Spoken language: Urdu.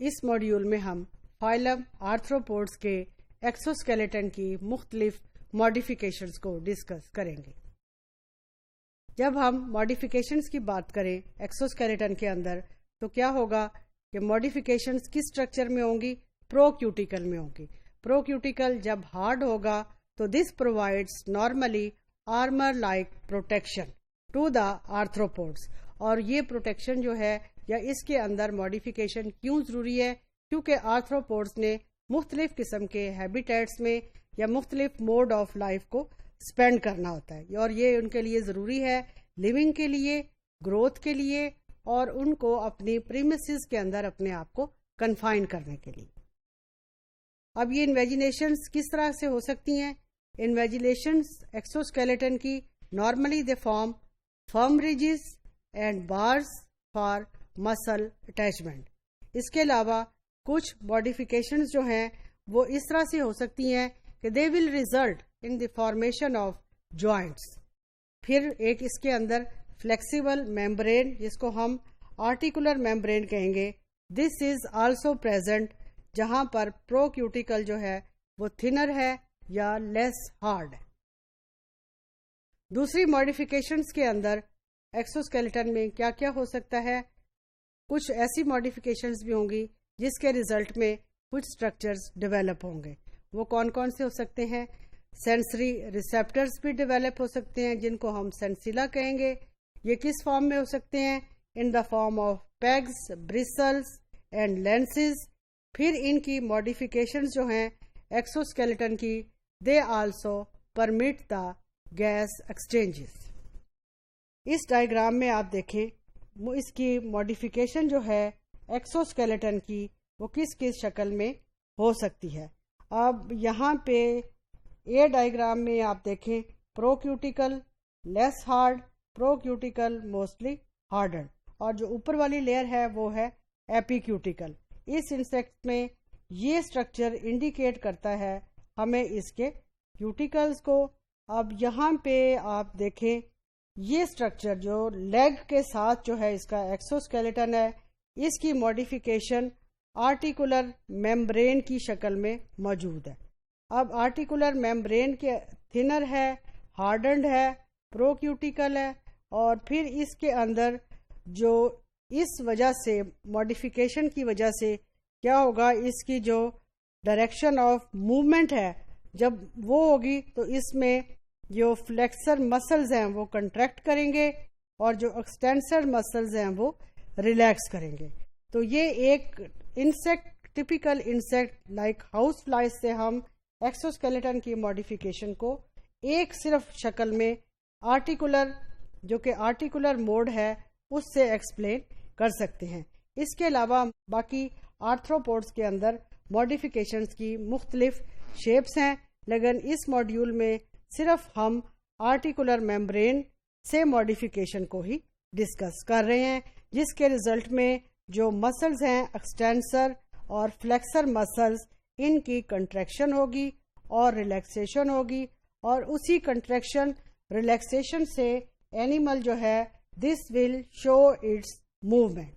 اس ماڈیول میں ہم فائلم آرتھروپوڈز کے ایکسوسکیلیٹن کی مختلف ماڈیفیکیشنز کو ڈسکس کریں گے۔ جب ہم ماڈیفیکیشنز کی بات کریں ایکسوسکیلیٹن کے اندر تو کیا ہوگا کہ ماڈیفیکیشنز کس اسٹرکچر میں ہوں گی؟ پروکیوٹیکل میں ہوں گی۔ پروکیوٹیکل جب ہارڈ ہوگا تو this provides normally armour like protection to the arthropods, اور یہ پروٹیکشن جو ہے یا اس کے اندر ماڈیفیکیشن کیوں ضروری ہے؟ کیونکہ آرتھروپوڈز نے مختلف قسم کے ہیبیٹیٹس میں یا مختلف موڈ آف لائف کو سپینڈ کرنا ہوتا ہے، اور یہ ان کے لیے ضروری ہے لیونگ کے لیے، گروتھ کے لیے، اور ان کو اپنی پریمیسز کے اندر اپنے آپ کو کنفائن کرنے کے لیے۔ اب یہ انویجینیشنز کس طرح سے ہو سکتی ہیں؟ انویجینیشنز ایکسوسکیلیٹن کی normally they form from ridges and bars for muscle attachment. اس کے علاوہ کچھ ماڈیفیکیشنز جو ہیں وہ اس طرح سے ہو سکتی ہیں کہ they will result in the formation of joints. پھر ایک اس کے اندر فلیکسیبل میمبرین جس کو ہم آرٹیکولر میمبرین کہیں گے، دس از آلسو پریزنٹ، جہاں پر پروکیوٹیکل جو ہے وہ تھنر ہے یا لیس ہارڈ ہے۔ دوسری ماڈیفیکیشنز کے اندر ایکسوسکیلیٹن میں کیا کیا ہو سکتا ہے؟ کچھ ایسی ماڈیفیکیشنز بھی ہوں گی جس کے ریزلٹ میں کچھ اسٹرکچرز ڈیولپ ہوں گے۔ وہ کون کون سے ہو سکتے ہیں؟ سینسری ریسیپٹرز بھی ڈیولپ ہو سکتے ہیں جن کو ہم سینسیلا کہیں گے۔ یہ کس فارم میں ہو سکتے ہیں؟ In the form of pegs, bristles and lenses. پھر ان کی ماڈیفیکیشنز جو ہیں ایکسوسکیلیٹن کی، they also permit the gas exchanges. اس ڈائیگرام میں آپ دیکھیں اس کی ماڈیفیکیشن جو ہے ایکسوسکیلیٹن کی وہ کس کس شکل میں ہو سکتی ہے۔ اب یہاں پہ اے ڈائیگرام میں آپ دیکھیں پروکیوٹیکل لیس ہارڈ، پروکیوٹیکل موسٹلی ہارڈر، اور جو اوپر والی لیئر ہے وہ ہے ایپیکیوٹیکل۔ اس انسیکٹ میں یہ اسٹرکچر انڈیکیٹ کرتا ہے ہمیں اس کے کیوٹیکلز کو۔ اب یہاں پہ آپ دیکھیں یہ اسٹرکچر جو لیگ کے ساتھ جو ہے اس کا ایکسوسکیلیٹن ہے، اس کی ماڈیفیکیشن آرٹیکولر میمبرین کی شکل میں موجود ہے۔ اب آرٹیکولر میمبرین کے تھنر ہے، ہارڈنڈ ہے، پروکیوٹیکل ہے، اور پھر اس کے اندر جو اس وجہ سے ماڈیفیکیشن کی وجہ سے کیا ہوگا، اس کی جو ڈائریکشن آف موومنٹ ہے جب وہ ہوگی تو اس میں جو فلیکسر مسلز ہیں وہ کنٹریکٹ کریں گے اور جو ایکسٹینسر مسلز ہیں وہ ریلیکس کریں گے۔ تو یہ ایک insect, typical insect like house flies سے ہم ایکسوسکیلیٹن کی ماڈیفیکیشن کو ایک صرف شکل میں آرٹیکولر، جو کہ آرٹیکولر موڈ ہے، اس سے ایکسپلین کر سکتے ہیں۔ اس کے علاوہ باقی آرتھروپوڈز کے اندر ماڈیفیکیشنز کی مختلف شیپس ہیں، لیکن اس ماڈیول میں صرف ہم آرٹیکولر میمبرین سے ماڈیفیکیشن کو ہی ڈسکس کر رہے ہیں، جس کے ریزلٹ میں جو مسلز ہیں ایکسٹینسر اور فلیکسر مسلز، ان کی کنٹریکشن ہوگی اور ریلیکسیشن ہوگی، اور اسی کنٹریکشن ریلیکسیشن سے اینیمل جو ہے دس ول شو اٹس موومنٹ۔